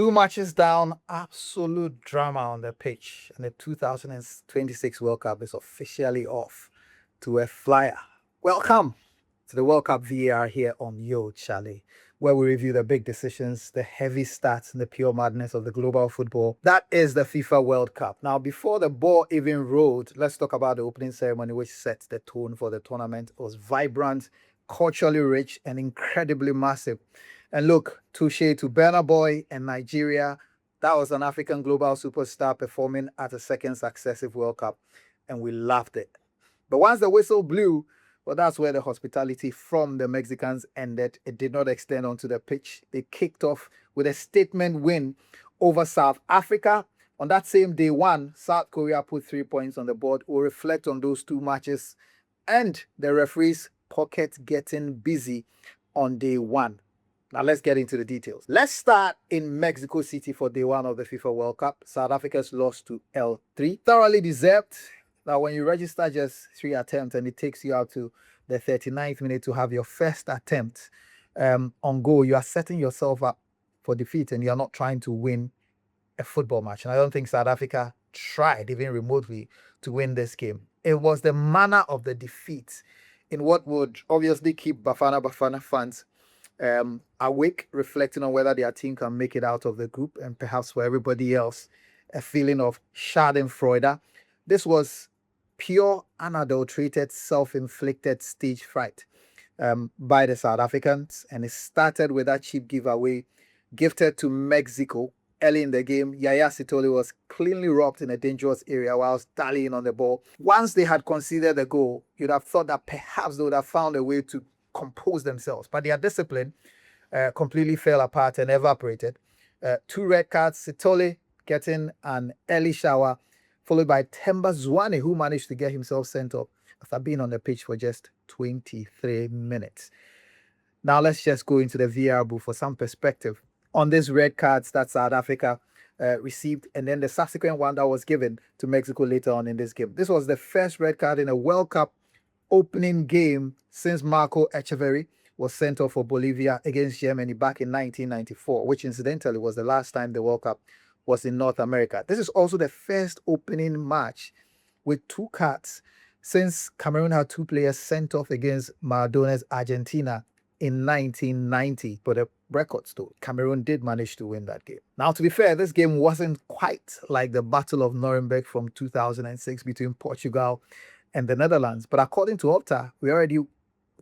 2 matches down, absolute drama on the pitch, and the 2026 World Cup is officially off to a flyer. Welcome to the World Cup VAR here on Charley, where we review the big decisions, the heavy stats, and the pure madness of the global football. That is the FIFA World Cup. Now, before the ball even rolled, let's talk about the opening ceremony, which set the tone for the tournament. It was vibrant, culturally rich, and incredibly massive. And look, touche to Burna Boy and Nigeria. That was an African global superstar performing at a second successive World Cup, and we laughed it. But once the whistle blew, well, that's where the hospitality from the Mexicans ended. It did not extend onto the pitch. They kicked off with a statement win over South Africa. On that same day one, South Korea put 3 points on the board. We'll reflect on those two matches and the referees' pocket getting busy on day one. Now let's get into the details. Let's start in Mexico City for day one of the FIFA World Cup. South Africa's loss to L3. Thoroughly deserved. Now when you register just 3 attempts and it takes you out to the 39th minute to have your first attempt on goal, you are setting yourself up for defeat and you're not trying to win a football match. And I don't think South Africa tried even remotely to win this game. It was the manner of the defeat in what would obviously keep Bafana fans awake, reflecting on whether their team can make it out of the group, and perhaps for everybody else, a feeling of schadenfreude. This was pure, unadulterated, self-inflicted stage fright by the South Africans, and it started with that cheap giveaway gifted to Mexico early in the game. Yaya Sitole was cleanly robbed in a dangerous area whilst dallying on the ball. Once they had conceded the goal, you'd have thought that perhaps they would have found a way to compose themselves, but their discipline completely fell apart and evaporated. 2 red cards, Sitole getting an early shower, followed by Themba Zwane, who managed to get himself sent off after being on the pitch for just 23 minutes. Now let's just go into the VAR booth for some perspective on these red cards that South Africa received, and then the subsequent one that was given to Mexico later on in this game. This was the first red card in a World Cup opening game since Marco Echeverri was sent off for Bolivia against Germany back in 1994, which incidentally was the last time the World Cup was in North America. This is also the first opening match with 2 cards since Cameroon had 2 players sent off against Maradona's Argentina in 1990. But the records though, Cameroon did manage to win that game. Now, to be fair, this game wasn't quite like the Battle of Nuremberg from 2006 between Portugal and the Netherlands. But according to Opta, we're already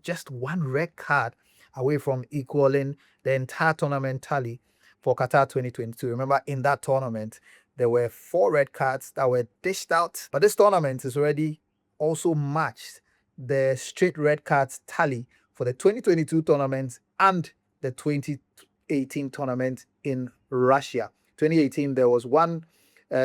just 1 red card away from equaling the entire tournament tally for Qatar 2022. Remember, in that tournament, there were 4 red cards that were dished out. But this tournament has already also matched the straight red cards tally for the 2022 tournament and the 2018 tournament in Russia. 2018, there was 1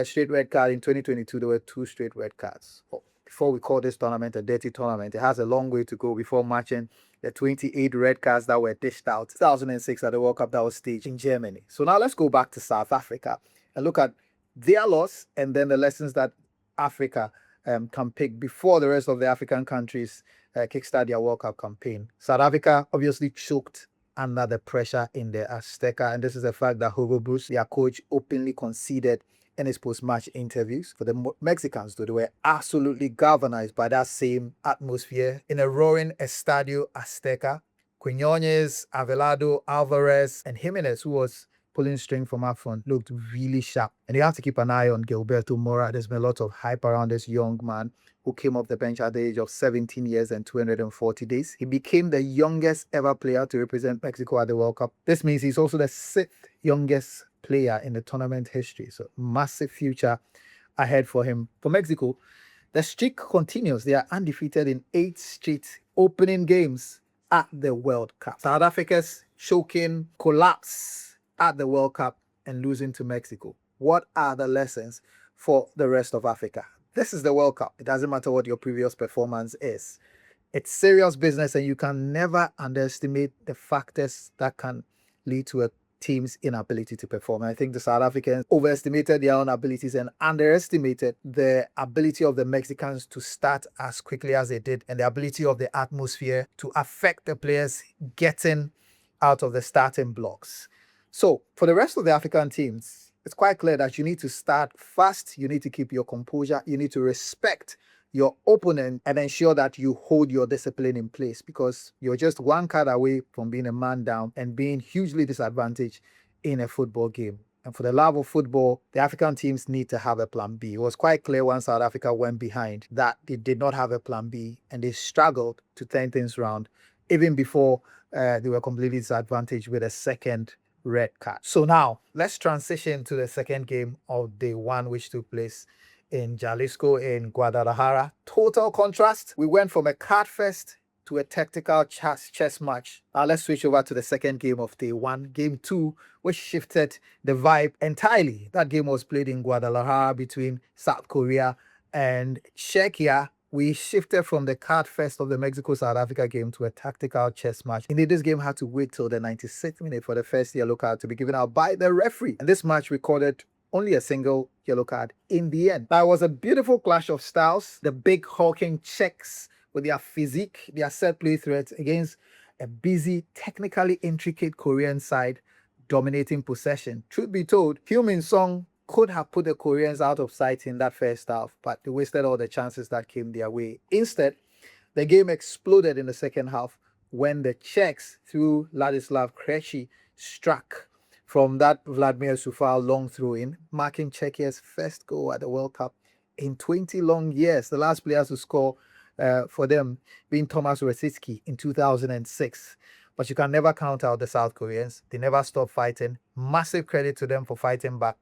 straight red card. In 2022, there were 2 straight red cards. Before we call this tournament a dirty tournament, it has a long way to go before matching the 28 red cards that were dished out 2006 at the World Cup that was staged in Germany. So now let's go back to South Africa and look at their loss and then the lessons that Africa can pick before the rest of the African countries kickstart their World Cup campaign. South Africa obviously choked under the pressure in the Azteca, and this is the fact that Hugo Broos, their coach, openly conceded in his post-match interviews. For the Mexicans, though, they were absolutely galvanized by that same atmosphere in a roaring Estadio Azteca. Quinones, Avelado, Alvarez, and Jimenez, who was pulling string from up front, looked really sharp. And you have to keep an eye on Gilberto Mora. There's been a lot of hype around this young man who came off the bench at the age of 17 years and 240 days. He became the youngest ever player to represent Mexico at the World Cup. This means he's also the 6th youngest player in the tournament history. So massive future ahead for him. For Mexico, the streak continues. They are undefeated in 8 straight opening games at the World Cup. South Africa's choking collapse at the World Cup and losing to Mexico. What are the lessons for the rest of Africa? This is the World Cup. It doesn't matter what your previous performance is. It's serious business, and you can never underestimate the factors that can lead to a team's inability to perform. And I think the South Africans overestimated their own abilities and underestimated the ability of the Mexicans to start as quickly as they did, and the ability of the atmosphere to affect the players getting out of the starting blocks. So for the rest of the African teams, it's quite clear that you need to start fast, you need to keep your composure, you need to respect your opponent and ensure that you hold your discipline in place because you're just one card away from being a man down and being hugely disadvantaged in a football game. And for the love of football, the African teams need to have a plan B. It was quite clear once South Africa went behind that they did not have a plan B and they struggled to turn things around even before they were completely disadvantaged with a second red card. So now let's transition to the second game of day one, which took place in Jalisco in Guadalajara. Total contrast. We went from a card fest to a tactical chess match. Now let's switch over to the second game of day one, game two, which shifted the vibe entirely. That game was played in Guadalajara between South Korea and Czechia. We shifted from the card fest of the Mexico-South Africa game to a tactical chess match. Indeed, this game had to wait till the 96th minute for the first yellow card to be given out by the referee. And this match recorded only a single yellow card in the end. Now, it was a beautiful clash of styles. The big hulking Czechs with their physique, their set play threat against a busy, technically intricate Korean side dominating possession. Truth be told, Heung-min Song could have put the Koreans out of sight in that first half, but they wasted all the chances that came their way. Instead, the game exploded in the second half when the Czechs, through Ladislav Krejci, struck from that Vladimir Sufal long throw-in, marking Czechia's first goal at the World Cup in 20 long years. The last players to score for them being Tomasz Rosicki in 2006. But you can never count out the South Koreans. They never stopped fighting. Massive credit to them for fighting back.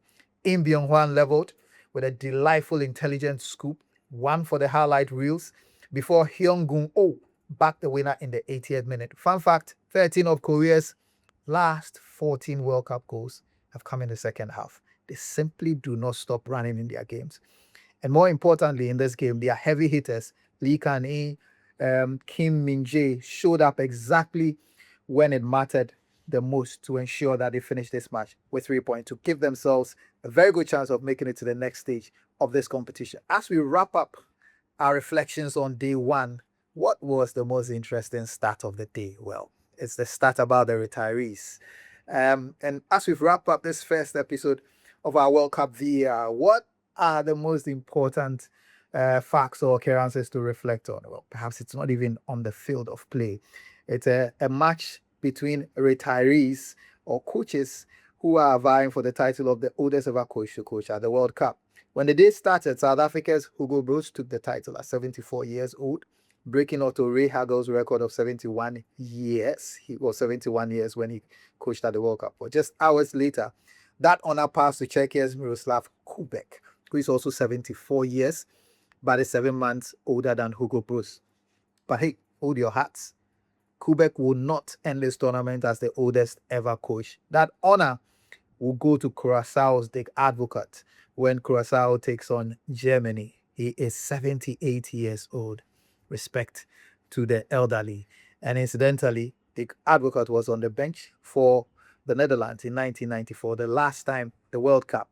Im Byung-hwan leveled with a delightful, intelligent scoop, one for the highlight reels, before Hyung Gung-oh backed the winner in the 80th minute. Fun fact, 13 of Korea's last 14 World Cup goals have come in the second half. They simply do not stop running in their games. And more importantly, in this game, their heavy hitters, Lee Kan-hee, Kim Min-jae, showed up exactly when it mattered the most to ensure that they finish this match with 3 points to give themselves a very good chance of making it to the next stage of this competition. As we wrap up our reflections on day one, what was the most interesting stat of the day? Well, it's the stat about the retirees. And as we've wrapped up this first episode of our World Cup VAR, what are the most important facts or occurrences to reflect on? Well, perhaps it's not even on the field of play. It's a match between retirees or coaches who are vying for the title of the oldest ever coach to coach at the World Cup. When the day started, South Africa's Hugo Broos took the title at 74 years old, breaking Otto Rehhagel's record of 71 years. He was 71 years when he coached at the World Cup. But just hours later, that honor passed to Czechia's Miroslav Kubek, who is also 74 years, but is 7 months older than Hugo Broos. But hey, hold your hats. Kubek will not end this tournament as the oldest ever coach. That honor will go to Curaçao's Dick Advocat when Curaçao takes on Germany. He is 78 years old. Respect to the elderly. And incidentally, Dick Advocat was on the bench for the Netherlands in 1994, the last time the World Cup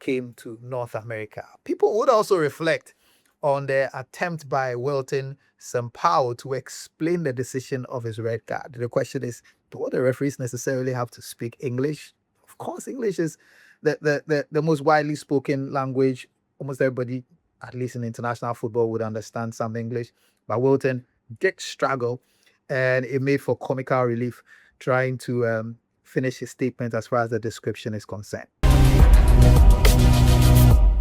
came to North America. People would also reflect on the attempt by Wilton Sampaio to explain the decision of his red card. The question is, do all the referees necessarily have to speak English? Of course, English is the most widely spoken language. Almost everybody, at least in international football, would understand some English. But Wilton did struggle, and it made for comical relief trying to finish his statement as far as the description is concerned.